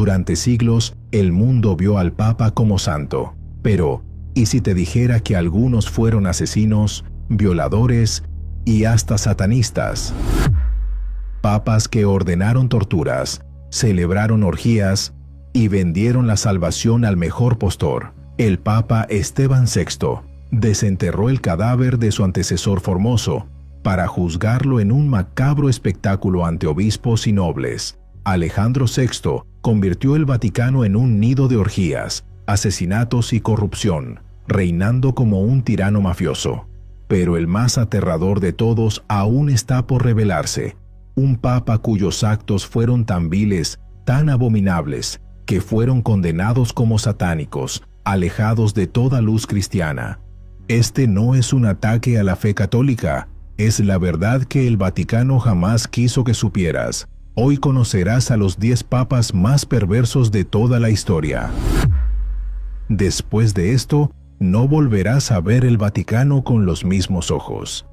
Durante siglos, el mundo vio al Papa como santo. Pero, ¿y si te dijera que algunos fueron asesinos, violadores y hasta satanistas? Papas que ordenaron torturas, celebraron orgías y vendieron la salvación al mejor postor. El Papa Esteban VI desenterró el cadáver de su antecesor Formoso para juzgarlo en un macabro espectáculo ante obispos y nobles. Alejandro VI convirtió el Vaticano en un nido de orgías, asesinatos y corrupción, reinando como un tirano mafioso. Pero el más aterrador de todos aún está por revelarse. Un papa cuyos actos fueron tan viles, tan abominables, que fueron condenados como satánicos, alejados de toda luz cristiana. Este no es un ataque a la fe católica, es la verdad que el Vaticano jamás quiso que supieras. Hoy conocerás a los 10 papas más perversos de toda la historia. Después de esto, no volverás a ver el Vaticano con los mismos ojos.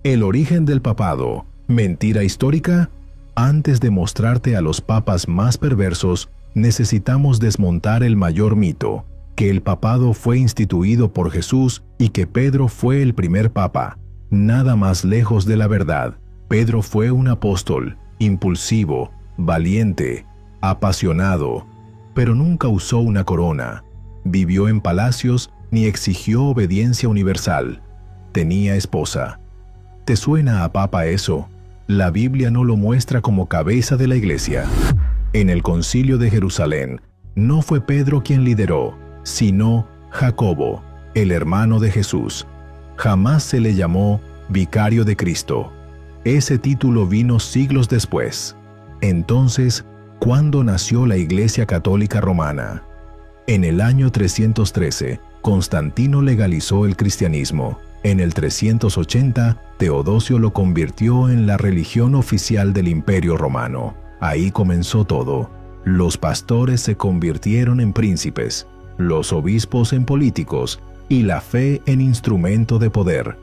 El origen del papado, ¿mentira histórica? Antes de mostrarte a los papas más perversos, necesitamos desmontar el mayor mito, que el papado fue instituido por Jesús y que Pedro fue el primer papa. Nada más lejos de la verdad. Pedro fue un apóstol, impulsivo, valiente, apasionado, pero nunca usó una corona. Vivió en palacios ni exigió obediencia universal. Tenía esposa. ¿Te suena a papa eso? La Biblia no lo muestra como cabeza de la iglesia. En el Concilio de Jerusalén, no fue Pedro quien lideró, sino Jacobo, el hermano de Jesús. Jamás se le llamó vicario de Cristo. Ese título vino siglos después. Entonces, ¿cuándo nació la Iglesia Católica Romana? En el año 313, Constantino legalizó el cristianismo. En el 380, Teodosio lo convirtió en la religión oficial del Imperio Romano. Ahí comenzó todo. Los pastores se convirtieron en príncipes, los obispos en políticos y la fe en instrumento de poder.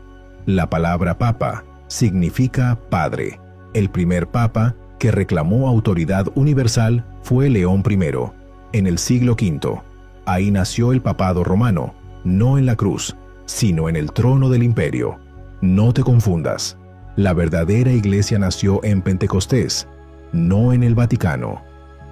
La palabra papa significa padre. El primer papa que reclamó autoridad universal fue León I, en el siglo V. Ahí nació el papado romano, no en la cruz, sino en el trono del imperio. No te confundas. La verdadera iglesia nació en Pentecostés, no en el Vaticano.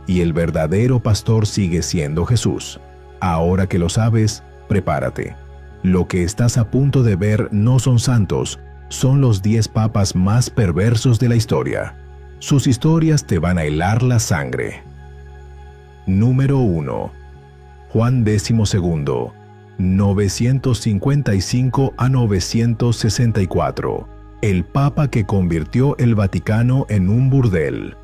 Y el verdadero pastor sigue siendo Jesús. Ahora que lo sabes, prepárate. Lo que estás a punto de ver no son santos, son los 10 papas más perversos de la historia. Sus historias te van a helar la sangre. Número 1. Juan XII, 955 a 964. El papa que convirtió el Vaticano en un burdel.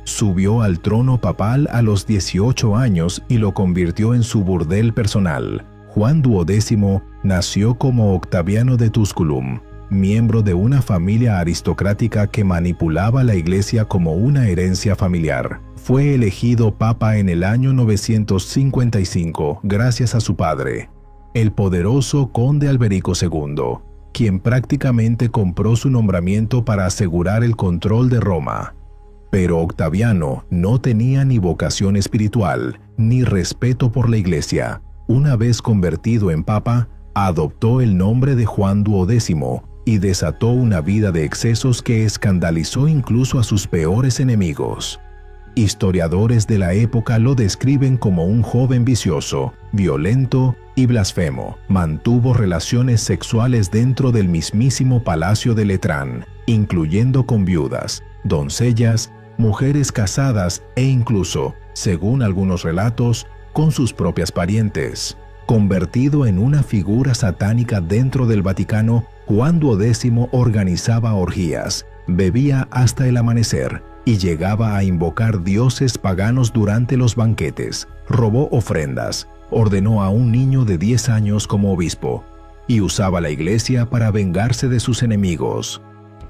Subió al trono papal a los 18 años y lo convirtió en su burdel personal. Juan XII nació como Octaviano de Tusculum, miembro de una familia aristocrática que manipulaba la iglesia como una herencia familiar. Fue elegido papa en el año 955 gracias a su padre, el poderoso conde Alberico II, quien prácticamente compró su nombramiento para asegurar el control de Roma. Pero Octaviano no tenía ni vocación espiritual ni respeto por la iglesia. Una vez convertido en papa, adoptó el nombre de Juan XII y desató una vida de excesos que escandalizó incluso a sus peores enemigos. Historiadores de la época lo describen como un joven vicioso, violento y blasfemo. Mantuvo relaciones sexuales dentro del mismísimo Palacio de Letrán, incluyendo con viudas, doncellas, mujeres casadas e incluso, según algunos relatos, con sus propias parientes. Convertido en una figura satánica dentro del Vaticano, Juan XII organizaba orgías, bebía hasta el amanecer y llegaba a invocar dioses paganos durante los banquetes. Robó ofrendas, ordenó a un niño de 10 años como obispo y usaba la iglesia para vengarse de sus enemigos.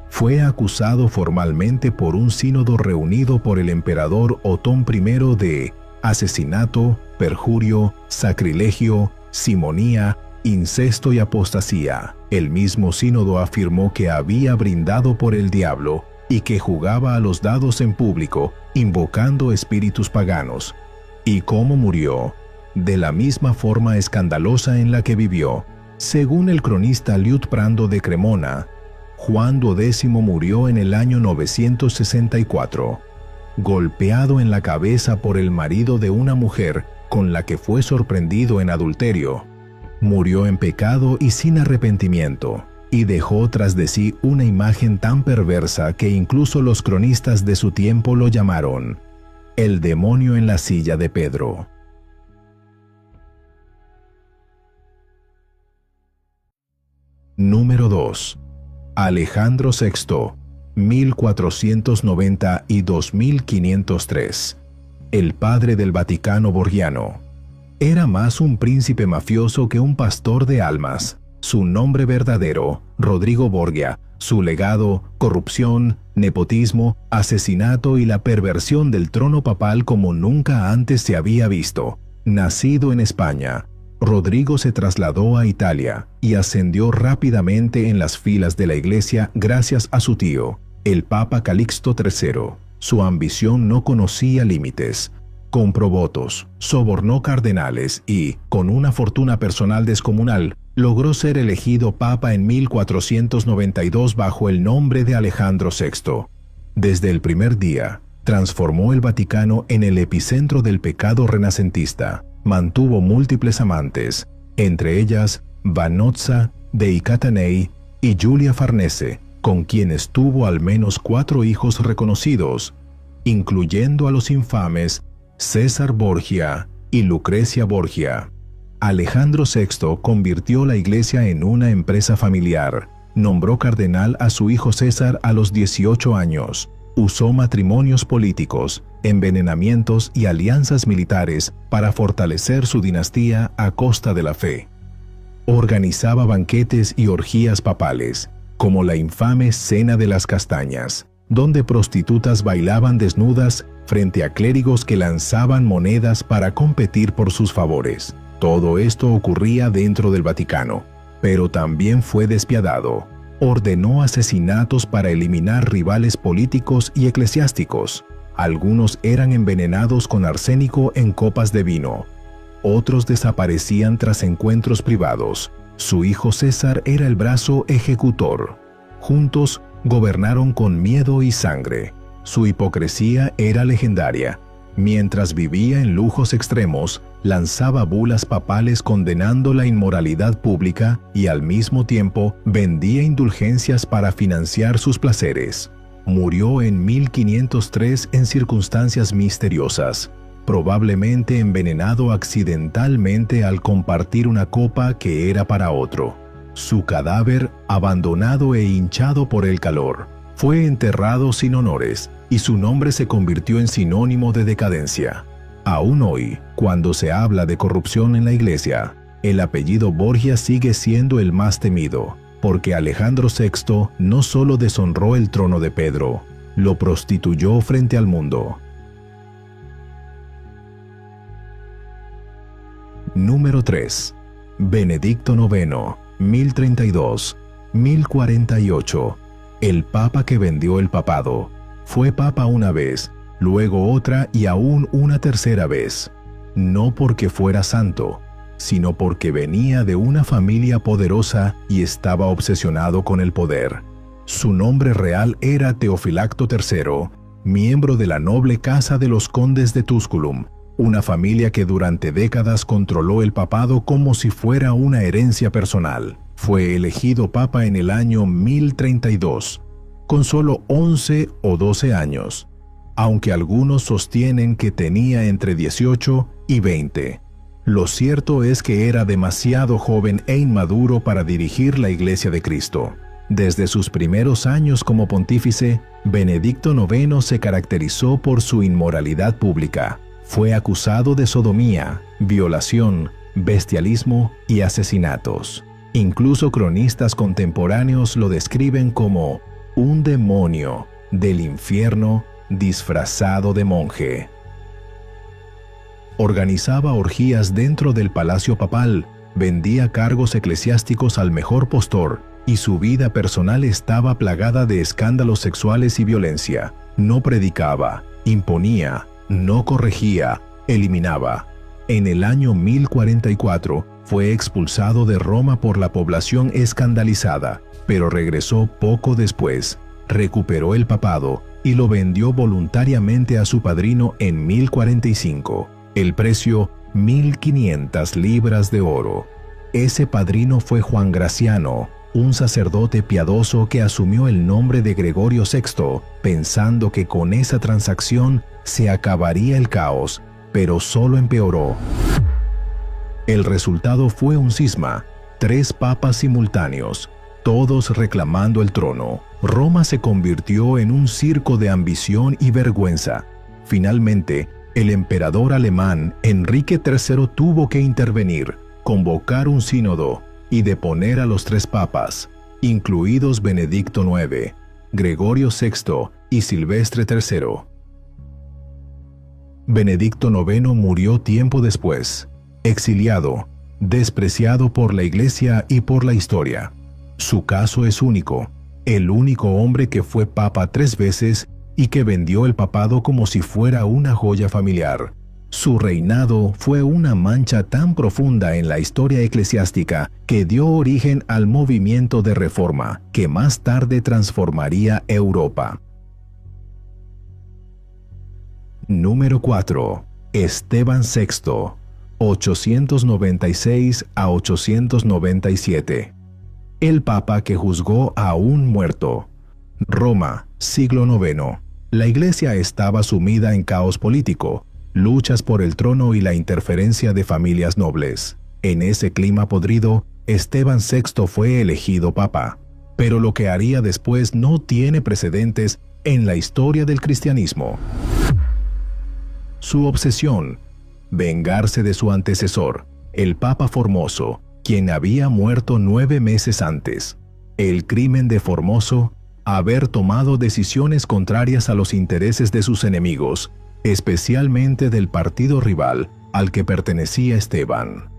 Fue acusado formalmente por un sínodo reunido por el emperador Otón I de asesinato, perjurio, sacrilegio, simonía, incesto y apostasía. El mismo sínodo afirmó que había brindado por el diablo y que jugaba a los dados en público, invocando espíritus paganos. ¿Y cómo murió? De la misma forma escandalosa en la que vivió. Según el cronista Liutprando de Cremona, Juan XII murió en el año 964, golpeado en la cabeza por el marido de una mujer con la que fue sorprendido en adulterio. Murió en pecado y sin arrepentimiento, y dejó tras de sí una imagen tan perversa que incluso los cronistas de su tiempo lo llamaron el demonio en la silla de Pedro. Número 2. Alejandro VI, 1490 y 2503. El padre del Vaticano borgiano. Era más un príncipe mafioso que un pastor de almas. Su nombre verdadero, Rodrigo Borgia. Su legado, corrupción, nepotismo, asesinato y la perversión del trono papal como nunca antes se había visto. Nacido en España, Rodrigo se trasladó a Italia y ascendió rápidamente en las filas de la Iglesia gracias a su tío, el Papa Calixto III. Su ambición no conocía límites. Compró votos, sobornó cardenales y, con una fortuna personal descomunal, logró ser elegido papa en 1492 bajo el nombre de Alejandro VI. Desde el primer día, transformó el Vaticano en el epicentro del pecado renacentista. Mantuvo múltiples amantes, entre ellas Vanozza, Dei Catanei y Giulia Farnese, con quienes tuvo al menos 4 hijos reconocidos, incluyendo a los infames César Borgia y Lucrecia Borgia. Alejandro VI convirtió la Iglesia en una empresa familiar. Nombró cardenal a su hijo César a los 18 años. Usó matrimonios políticos, envenenamientos y alianzas militares para fortalecer su dinastía a costa de la fe. Organizaba banquetes y orgías papales, como la infame Cena de las Castañas, donde prostitutas bailaban desnudas frente a clérigos que lanzaban monedas para competir por sus favores. Todo esto ocurría dentro del Vaticano, pero también fue despiadado. Ordenó asesinatos para eliminar rivales políticos y eclesiásticos. Algunos eran envenenados con arsénico en copas de vino. Otros desaparecían tras encuentros privados. Su hijo César era el brazo ejecutor. Juntos gobernaron con miedo y sangre. Su hipocresía era legendaria. Mientras vivía en lujos extremos, lanzaba bulas papales condenando la inmoralidad pública y al mismo tiempo vendía indulgencias para financiar sus placeres. Murió en 1503 en circunstancias misteriosas, probablemente envenenado accidentalmente al compartir una copa que era para otro. Su cadáver, abandonado e hinchado por el calor, fue enterrado sin honores y su nombre se convirtió en sinónimo de decadencia. Aún hoy, cuando se habla de corrupción en la Iglesia, el apellido Borgia sigue siendo el más temido, porque Alejandro VI no solo deshonró el trono de Pedro, lo prostituyó frente al mundo. Número 3. Benedicto IX, 1032-1048. El papa que vendió el papado. Fue papa una vez, luego otra y aún una tercera vez. No porque fuera santo, sino porque venía de una familia poderosa y estaba obsesionado con el poder. Su nombre real era Teofilacto III, miembro de la noble casa de los condes de Tusculum, una familia que durante décadas controló el papado como si fuera una herencia personal. Fue elegido papa en el año 1032, con solo 11 o 12 años, aunque algunos sostienen que tenía entre 18 y 20. Lo cierto es que era demasiado joven e inmaduro para dirigir la Iglesia de Cristo. Desde sus primeros años como pontífice, Benedicto IX se caracterizó por su inmoralidad pública. Fue acusado de sodomía, violación, bestialismo y asesinatos. Incluso cronistas contemporáneos lo describen como un demonio del infierno disfrazado de monje. Organizaba orgías dentro del palacio papal, vendía cargos eclesiásticos al mejor postor y su vida personal estaba plagada de escándalos sexuales y violencia. No predicaba, imponía, no corregía, eliminaba. En el año 1044 fue expulsado de Roma por la población escandalizada, pero regresó poco después, recuperó el papado y lo vendió voluntariamente a su padrino en 1045. El precio, 1500 libras de oro. Ese padrino fue Juan Graciano, un sacerdote piadoso que asumió el nombre de Gregorio VI, pensando que con esa transacción se acabaría el caos, pero solo empeoró. El resultado fue un cisma, 3 papas simultáneos, todos reclamando el trono. Roma se convirtió en un circo de ambición y vergüenza. Finalmente, el emperador alemán Enrique III tuvo que intervenir, convocar un sínodo y deponer a los 3 papas, incluidos Benedicto IX, Gregorio VI y Silvestre III. Benedicto IX murió tiempo después, exiliado, despreciado por la Iglesia y por la historia. Su caso es único, el único hombre que fue papa 3 veces y que vendió el papado como si fuera una joya familiar. Su reinado fue una mancha tan profunda en la historia eclesiástica que dio origen al movimiento de reforma que más tarde transformaría Europa. Número 4. Esteban VI, 896 a 897. El papa que juzgó a un muerto. Roma, siglo IX. La Iglesia estaba sumida en caos político, luchas por el trono y la interferencia de familias nobles. En ese clima podrido, Esteban VI fue elegido papa. Pero lo que haría después no tiene precedentes en la historia del cristianismo. Su obsesión: vengarse de su antecesor, el Papa Formoso, quien había muerto 9 meses antes. El crimen de Formoso: haber tomado decisiones contrarias a los intereses de sus enemigos, especialmente del partido rival al que pertenecía Esteban.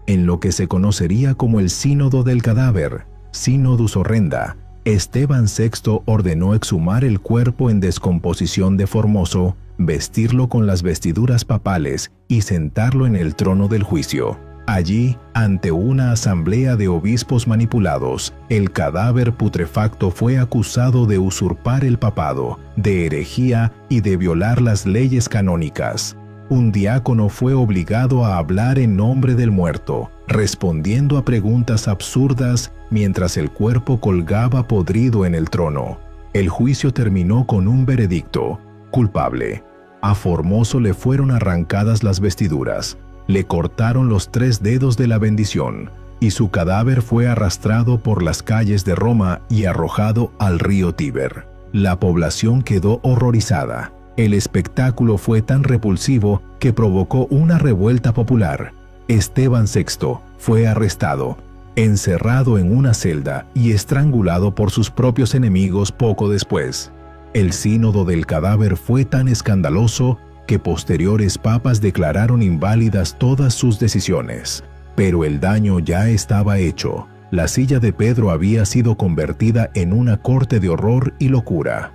En lo que se conocería como el Sínodo del Cadáver, Synodus Horrenda, Esteban VI ordenó exhumar el cuerpo en descomposición de Formoso, vestirlo con las vestiduras papales y sentarlo en el trono del juicio. Allí, ante una asamblea de obispos manipulados, el cadáver putrefacto fue acusado de usurpar el papado, de herejía y de violar las leyes canónicas. Un diácono fue obligado a hablar en nombre del muerto, respondiendo a preguntas absurdas mientras el cuerpo colgaba podrido en el trono. El juicio terminó con un veredicto: culpable. A Formoso le fueron arrancadas las vestiduras, le cortaron los 3 dedos de la bendición, y su cadáver fue arrastrado por las calles de Roma y arrojado al río Tíber. La población quedó horrorizada. El espectáculo fue tan repulsivo que provocó una revuelta popular. Esteban VI fue arrestado, encerrado en una celda y estrangulado por sus propios enemigos poco después. El sínodo del cadáver fue tan escandaloso que posteriores papas declararon inválidas todas sus decisiones. Pero el daño ya estaba hecho. La silla de Pedro había sido convertida en una corte de horror y locura.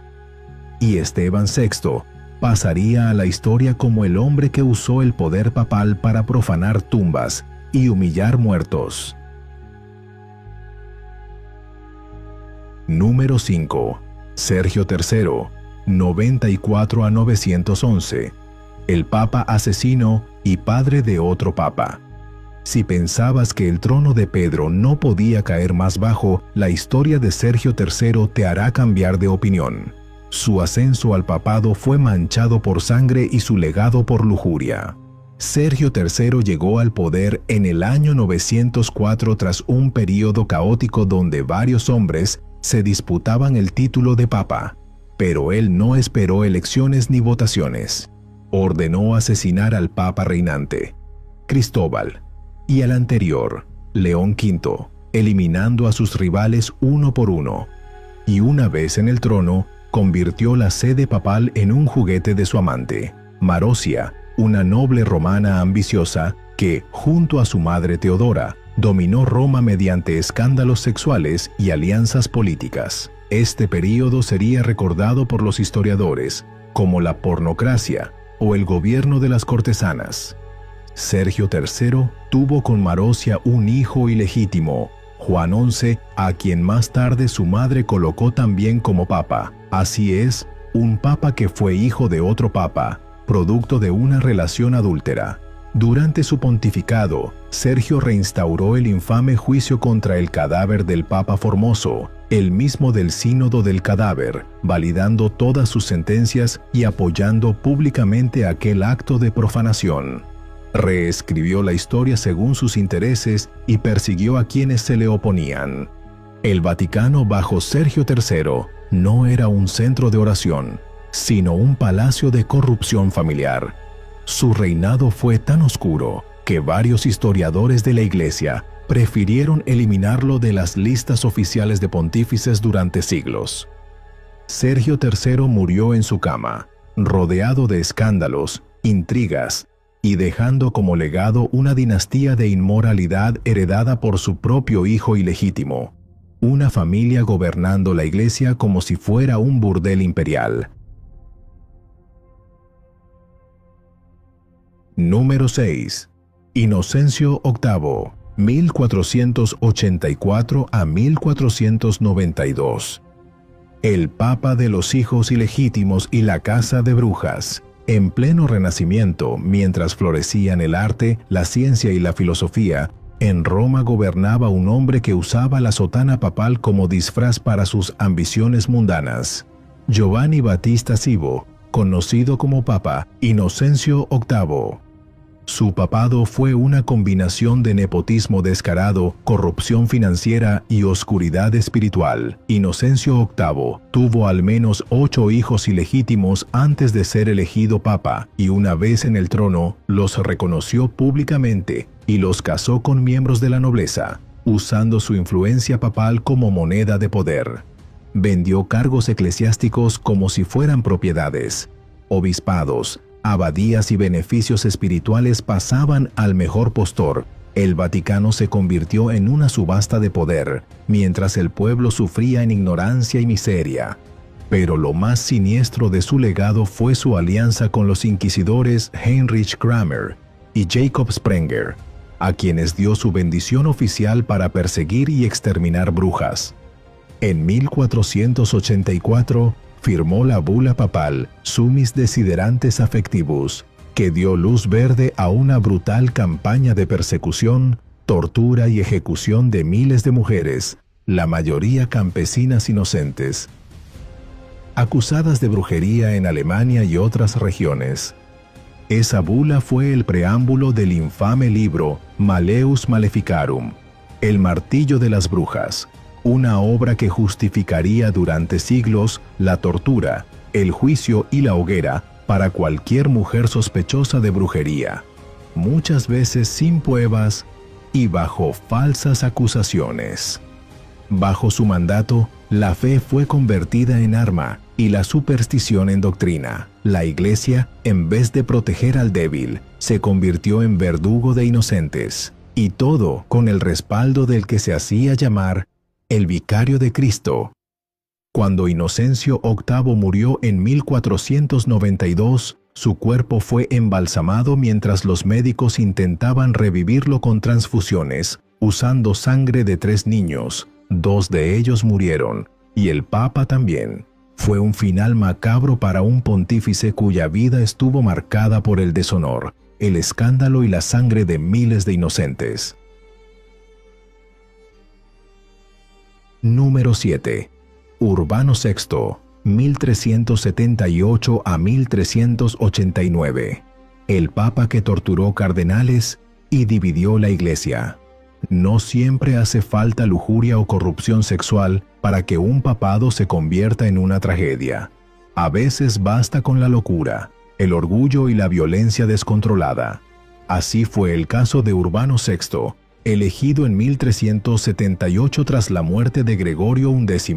Y Esteban VI pasaría a la historia como el hombre que usó el poder papal para profanar tumbas y humillar muertos. Número 5. Sergio III, 94 a 911. El papa asesino y padre de otro papa. Si pensabas que el trono de Pedro no podía caer más bajo, la historia de Sergio III te hará cambiar de opinión. Su ascenso al papado fue manchado por sangre y su legado por lujuria. Sergio III llegó al poder en el año 904 tras un período caótico donde varios hombres se disputaban el título de papa, pero él no esperó elecciones ni votaciones. Ordenó asesinar al papa reinante, Cristóbal, y al anterior, León V, eliminando a sus rivales uno por uno. Y una vez en el trono, convirtió la sede papal en un juguete de su amante, Marosia, una noble romana ambiciosa que, junto a su madre Teodora, dominó Roma mediante escándalos sexuales y alianzas políticas. Este período sería recordado por los historiadores como la pornocracia o el gobierno de las cortesanas. Sergio III tuvo con Marozia un hijo ilegítimo, Juan XI, a quien más tarde su madre colocó también como papa. Así es, un papa que fue hijo de otro papa, producto de una relación adúltera. Durante su pontificado, Sergio reinstauró el infame juicio contra el cadáver del Papa Formoso, el mismo del Sínodo del Cadáver, validando todas sus sentencias y apoyando públicamente aquel acto de profanación. Reescribió la historia según sus intereses y persiguió a quienes se le oponían. El Vaticano bajo Sergio III no era un centro de oración, sino un palacio de corrupción familiar. Su reinado fue tan oscuro que varios historiadores de la Iglesia prefirieron eliminarlo de las listas oficiales de pontífices durante siglos. Sergio III murió en su cama, rodeado de escándalos, intrigas, y dejando como legado una dinastía de inmoralidad heredada por su propio hijo ilegítimo, una familia gobernando la Iglesia como si fuera un burdel imperial. Número 6. Inocencio VIII, 1484 a 1492. El Papa de los hijos ilegítimos y la casa de brujas. En pleno Renacimiento, mientras florecían el arte, la ciencia y la filosofía, en Roma gobernaba un hombre que usaba la sotana papal como disfraz para sus ambiciones mundanas. Giovanni Battista Cibo, conocido como Papa Inocencio VIII. Su papado fue una combinación de nepotismo descarado, corrupción financiera y oscuridad espiritual. Inocencio VIII tuvo al menos 8 hijos ilegítimos antes de ser elegido papa, y una vez en el trono, los reconoció públicamente y los casó con miembros de la nobleza, usando su influencia papal como moneda de poder. Vendió cargos eclesiásticos como si fueran propiedades. Obispados, abadías y beneficios espirituales pasaban al mejor postor. El Vaticano se convirtió en una subasta de poder, mientras el pueblo sufría en ignorancia y miseria. Pero lo más siniestro de su legado fue su alianza con los inquisidores Heinrich Kramer y Jacob Sprenger, a quienes dio su bendición oficial para perseguir y exterminar brujas. En 1484, firmó la bula papal Summis Desiderantes Affectivus, que dio luz verde a una brutal campaña de persecución, tortura y ejecución de miles de mujeres, la mayoría campesinas inocentes, acusadas de brujería en Alemania y otras regiones. Esa bula fue el preámbulo del infame libro Malleus Maleficarum, El martillo de las brujas, una obra que justificaría durante siglos la tortura, el juicio y la hoguera para cualquier mujer sospechosa de brujería, muchas veces sin pruebas y bajo falsas acusaciones. Bajo su mandato, la fe fue convertida en arma y la superstición en doctrina. La Iglesia, en vez de proteger al débil, se convirtió en verdugo de inocentes, y todo con el respaldo del que se hacía llamar el Vicario de Cristo. Cuando Inocencio VIII murió en 1492, su cuerpo fue embalsamado mientras los médicos intentaban revivirlo con transfusiones, usando sangre de 3 niños. 2 de ellos murieron, y el Papa también. Fue un final macabro para un pontífice cuya vida estuvo marcada por el deshonor, el escándalo y la sangre de miles de inocentes. Número 7. Urbano VI, 1378 a 1389. El Papa que torturó cardenales y dividió la Iglesia. No siempre hace falta lujuria o corrupción sexual para que un papado se convierta en una tragedia. A veces basta con la locura, el orgullo y la violencia descontrolada. Así fue el caso de Urbano VI, elegido en 1378 tras la muerte de Gregorio XI.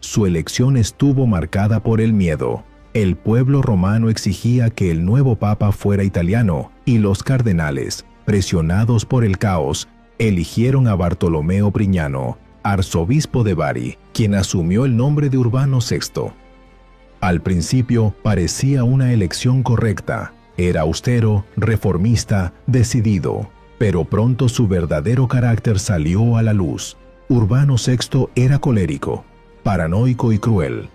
Su elección estuvo marcada por el miedo. El pueblo romano exigía que el nuevo papa fuera italiano, y los cardenales, presionados por el caos, Eligieron a Bartolomeo Prignano, arzobispo de Bari, quien asumió el nombre de Urbano VI. Al principio parecía una elección correcta. Era austero, reformista, decidido, pero pronto su verdadero carácter salió a la luz. Urbano VI era colérico, paranoico y cruel.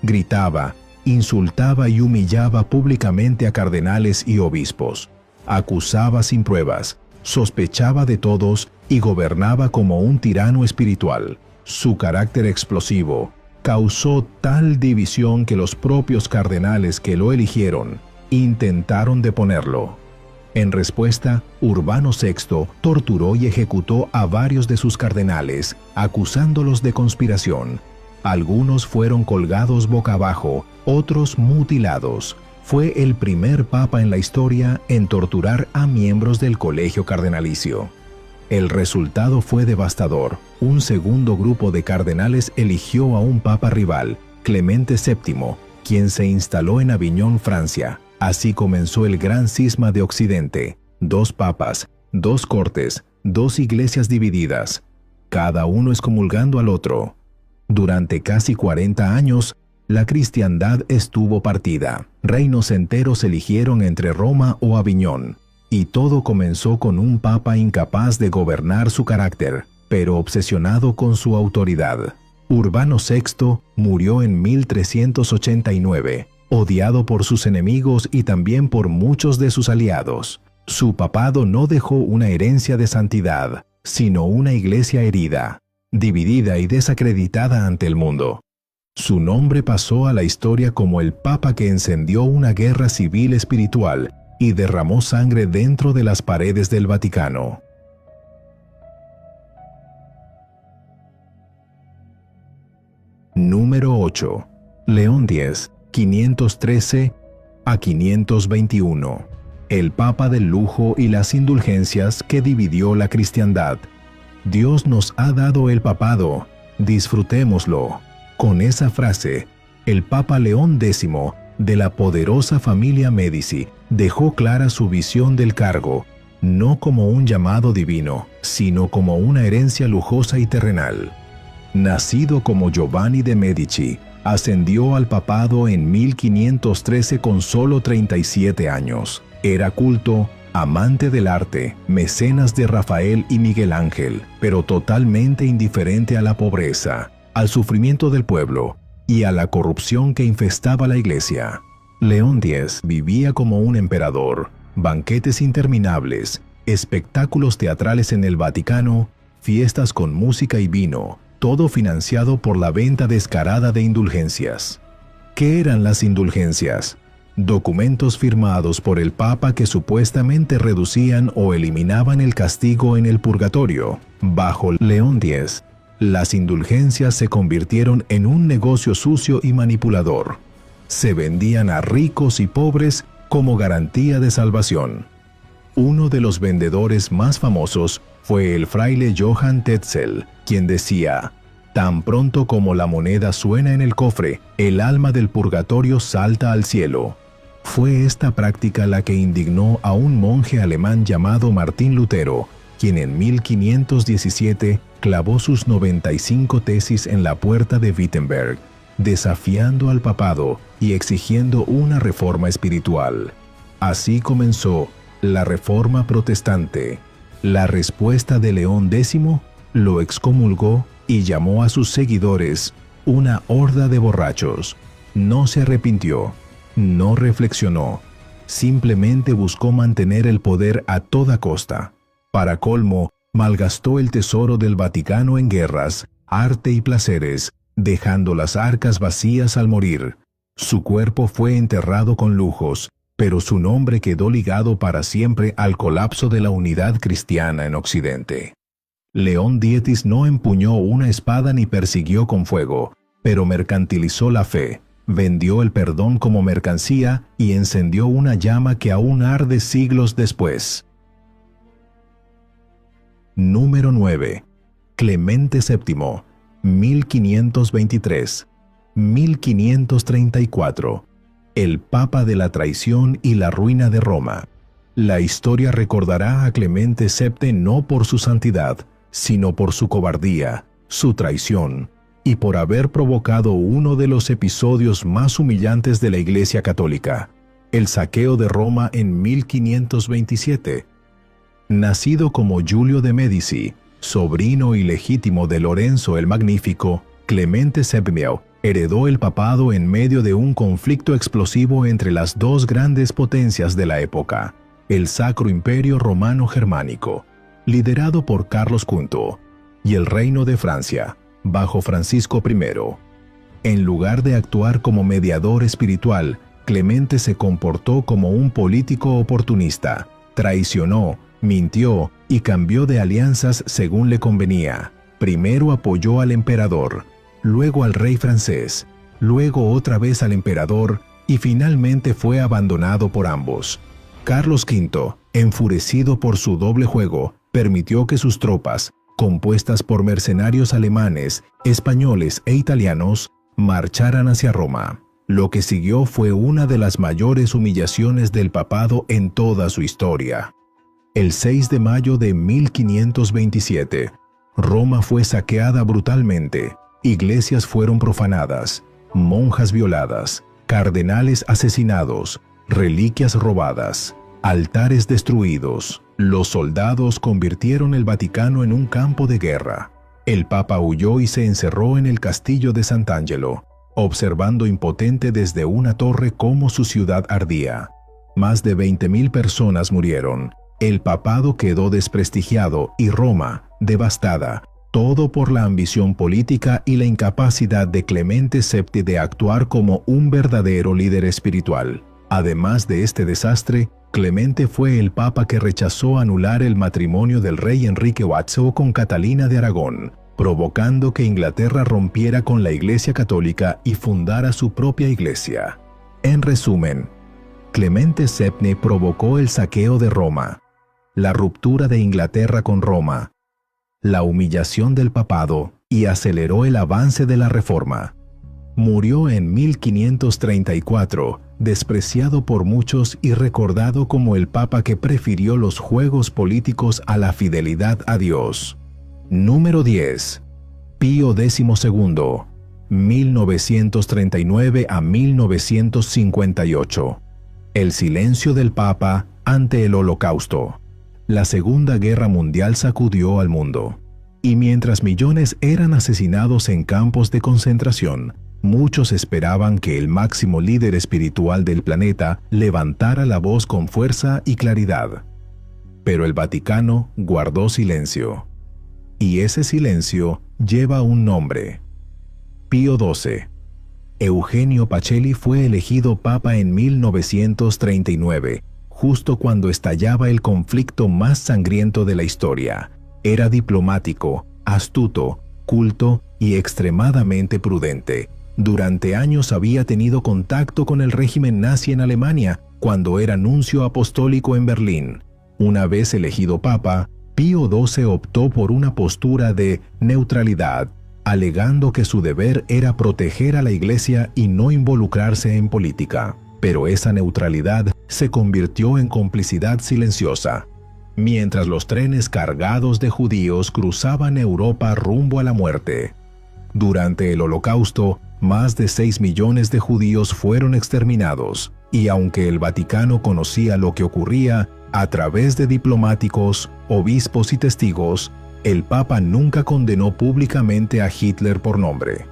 Gritaba, insultaba y humillaba públicamente a cardenales y obispos. Acusaba sin pruebas, sospechaba de todos y gobernaba como un tirano espiritual. Su carácter explosivo causó tal división que los propios cardenales que lo eligieron intentaron deponerlo. En respuesta, Urbano VI torturó y ejecutó a varios de sus cardenales, acusándolos de conspiración. Algunos fueron colgados boca abajo, otros mutilados. Fue el primer papa en la historia en torturar a miembros del colegio cardenalicio. El resultado fue devastador. Un segundo grupo de cardenales eligió a un papa rival, Clemente VII, quien se instaló en Aviñón, Francia. Así comenzó el gran cisma de Occidente: 2 papas, 2 cortes, 2 iglesias divididas, cada uno excomulgando al otro. Durante casi 40 años, la cristiandad estuvo partida. Reinos enteros eligieron entre Roma o Aviñón. Y todo comenzó con un papa incapaz de gobernar su carácter, pero obsesionado con su autoridad. Urbano VI murió en 1389, odiado por sus enemigos y también por muchos de sus aliados. Su papado no dejó una herencia de santidad, sino una iglesia herida, dividida y desacreditada ante el mundo. Su nombre pasó a la historia como el papa que encendió una guerra civil espiritual y derramó sangre dentro de las paredes del Vaticano. Número 8. León X, 513 a 521. El papa del lujo y las indulgencias que dividió la cristiandad. Dios nos ha dado el papado, disfrutémoslo. Con esa frase, el Papa León X, de la poderosa familia Médici, dejó clara su visión del cargo, no como un llamado divino, sino como una herencia lujosa y terrenal. Nacido como Giovanni de Medici, ascendió al papado en 1513 con solo 37 años. Era culto, amante del arte, mecenas de Rafael y Miguel Ángel, pero totalmente indiferente a la pobreza, al sufrimiento del pueblo y a la corrupción que infestaba la iglesia. León X vivía como un emperador, banquetes interminables, espectáculos teatrales en el Vaticano, fiestas con música y vino, todo financiado por la venta descarada de indulgencias. ¿Qué eran las indulgencias? Documentos firmados por el Papa que supuestamente reducían o eliminaban el castigo en el purgatorio. Bajo León X, las indulgencias se convirtieron en un negocio sucio y manipulador. Se vendían a ricos y pobres como garantía de salvación. Uno de los vendedores más famosos fue el fraile Johann Tetzel, quien decía: «Tan pronto como la moneda suena en el cofre, el alma del purgatorio salta al cielo». Fue esta práctica la que indignó a un monje alemán llamado Martín Lutero, quien en 1517 clavó sus 95 tesis en la puerta de Wittenberg, desafiando al papado y exigiendo una reforma espiritual. Así comenzó la Reforma Protestante. La respuesta de León X lo excomulgó y llamó a sus seguidores una horda de borrachos. No se arrepintió, no reflexionó, simplemente buscó mantener el poder a toda costa. Para colmo, malgastó el tesoro del Vaticano en guerras, arte y placeres, dejando las arcas vacías al morir. Su cuerpo fue enterrado con lujos, pero su nombre quedó ligado para siempre al colapso de la unidad cristiana en Occidente. León X no empuñó una espada ni persiguió con fuego, pero mercantilizó la fe, vendió el perdón como mercancía y encendió una llama que aún arde siglos después. Número 9. Clemente VII, 1523-1534. El Papa de la traición y la ruina de Roma. La historia recordará a Clemente VII no por su santidad, sino por su cobardía, su traición, y por haber provocado uno de los episodios más humillantes de la Iglesia Católica, el saqueo de Roma en 1527. Nacido como Giulio de Médici, sobrino ilegítimo de Lorenzo el Magnífico, Clemente VII heredó el papado en medio de un conflicto explosivo entre las dos grandes potencias de la época, el Sacro Imperio Romano Germánico, liderado por Carlos V, y el Reino de Francia, bajo Francisco I. En lugar de actuar como mediador espiritual, Clemente se comportó como un político oportunista, traicionó, mintió y cambió de alianzas según le convenía. Primero apoyó al emperador, luego al rey francés, luego otra vez al emperador y finalmente fue abandonado por ambos. Carlos V, enfurecido por su doble juego, permitió que sus tropas, compuestas por mercenarios alemanes, españoles e italianos, marcharan hacia Roma. Lo que siguió fue una de las mayores humillaciones del papado en toda su historia. El 6 de mayo de 1527, Roma fue saqueada brutalmente, iglesias fueron profanadas, monjas violadas, cardenales asesinados, reliquias robadas, altares destruidos. Los soldados convirtieron el Vaticano en un campo de guerra. El Papa huyó y se encerró en el castillo de Sant'Angelo, observando impotente desde una torre cómo su ciudad ardía. Más de 20.000 personas murieron. El papado quedó desprestigiado y Roma, devastada, todo por la ambición política y la incapacidad de Clemente VII de actuar como un verdadero líder espiritual. Además de este desastre, Clemente fue el papa que rechazó anular el matrimonio del rey Enrique VIII con Catalina de Aragón, provocando que Inglaterra rompiera con la Iglesia Católica y fundara su propia iglesia. En resumen, Clemente VII provocó el saqueo de Roma, la ruptura de Inglaterra con Roma, la humillación del papado y aceleró el avance de la Reforma. Murió en 1534, despreciado por muchos y recordado como el papa que prefirió los juegos políticos a la fidelidad a Dios. Número 10. Pío XII, 1939 a 1958. El silencio del Papa ante el Holocausto. La Segunda Guerra Mundial sacudió al mundo. Y mientras millones eran asesinados en campos de concentración, muchos esperaban que el máximo líder espiritual del planeta levantara la voz con fuerza y claridad. Pero el Vaticano guardó silencio. Y ese silencio lleva un nombre: Pío XII. Eugenio Pacelli fue elegido papa en 1939, justo cuando estallaba el conflicto más sangriento de la historia. Era diplomático, astuto, culto y extremadamente prudente. Durante años había tenido contacto con el régimen nazi en Alemania cuando era nuncio apostólico en Berlín. Una vez elegido papa, Pío XII optó por una postura de neutralidad, alegando que su deber era proteger a la Iglesia y no involucrarse en política. Pero esa neutralidad se convirtió en complicidad silenciosa. Mientras los trenes cargados de judíos cruzaban Europa rumbo a la muerte. Durante el Holocausto, más de 6 millones de judíos fueron exterminados, y aunque el Vaticano conocía lo que ocurría a través de diplomáticos, obispos y testigos, el Papa nunca condenó públicamente a Hitler por nombre.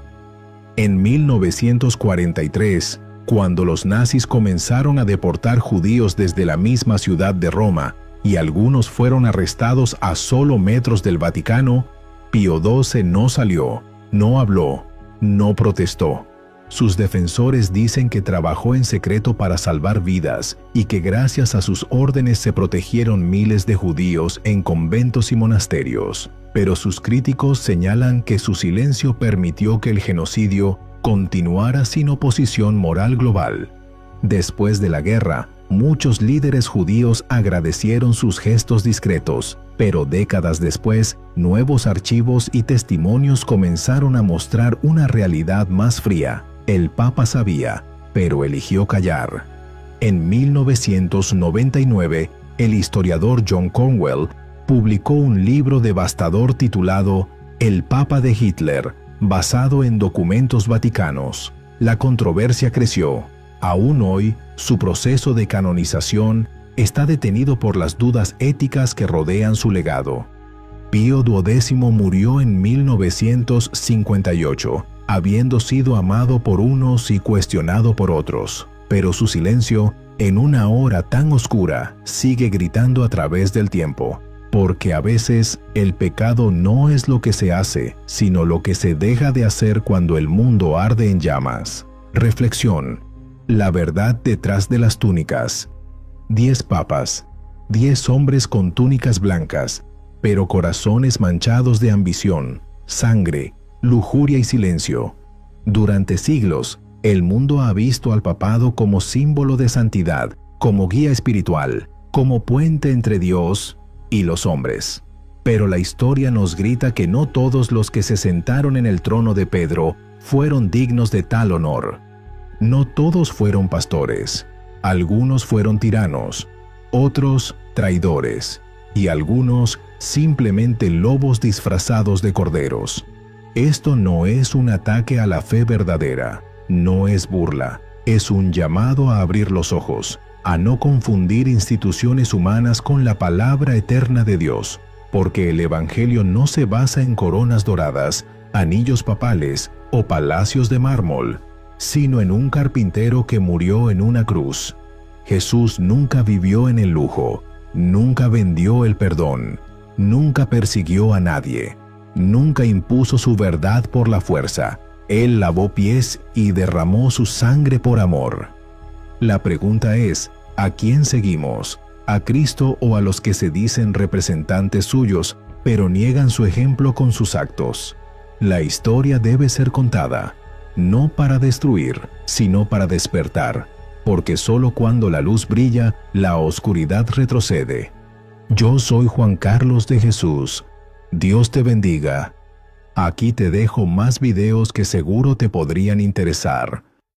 En 1943, cuando los nazis comenzaron a deportar judíos desde la misma ciudad de Roma, y algunos fueron arrestados a solo metros del Vaticano, Pío XII no salió, no habló, no protestó. Sus defensores dicen que trabajó en secreto para salvar vidas y que gracias a sus órdenes se protegieron miles de judíos en conventos y monasterios. Pero sus críticos señalan que su silencio permitió que el genocidio continuara sin oposición moral global. Después de la guerra, muchos líderes judíos agradecieron sus gestos discretos, pero décadas después, nuevos archivos y testimonios comenzaron a mostrar una realidad más fría. El Papa sabía, pero eligió callar. En 1999, el historiador John Cornwell publicó un libro devastador titulado El Papa de Hitler, basado en documentos vaticanos. La controversia creció. Aún hoy, su proceso de canonización está detenido por las dudas éticas que rodean su legado. Pío XII murió en 1958, habiendo sido amado por unos y cuestionado por otros, pero su silencio, en una hora tan oscura, sigue gritando a través del tiempo, porque a veces el pecado no es lo que se hace, sino lo que se deja de hacer cuando el mundo arde en llamas. Reflexión: la verdad detrás de las túnicas. 10 papas, 10 hombres con túnicas blancas, pero corazones manchados de ambición, sangre, lujuria y silencio. Durante siglos, el mundo ha visto al papado como símbolo de santidad, como guía espiritual, como puente entre Dios y los hombres. Pero la historia nos grita que no todos los que se sentaron en el trono de Pedro fueron dignos de tal honor. No todos fueron pastores. Algunos fueron tiranos, otros traidores, y algunos simplemente lobos disfrazados de corderos. Esto no es un ataque a la fe verdadera, no es burla, es un llamado a abrir los ojos, a no confundir instituciones humanas con la palabra eterna de Dios, porque el Evangelio no se basa en coronas doradas, anillos papales o palacios de mármol, sino en un carpintero que murió en una cruz. Jesús nunca vivió en el lujo, nunca vendió el perdón, nunca persiguió a nadie, nunca impuso su verdad por la fuerza. Él lavó pies y derramó su sangre por amor. La pregunta es, ¿a quién seguimos? ¿A Cristo o a los que se dicen representantes suyos, pero niegan su ejemplo con sus actos? La historia debe ser contada, no para destruir, sino para despertar, porque solo cuando la luz brilla, la oscuridad retrocede. Yo soy Juan Carlos de Jesús. Dios te bendiga. Aquí te dejo más videos que seguro te podrían interesar.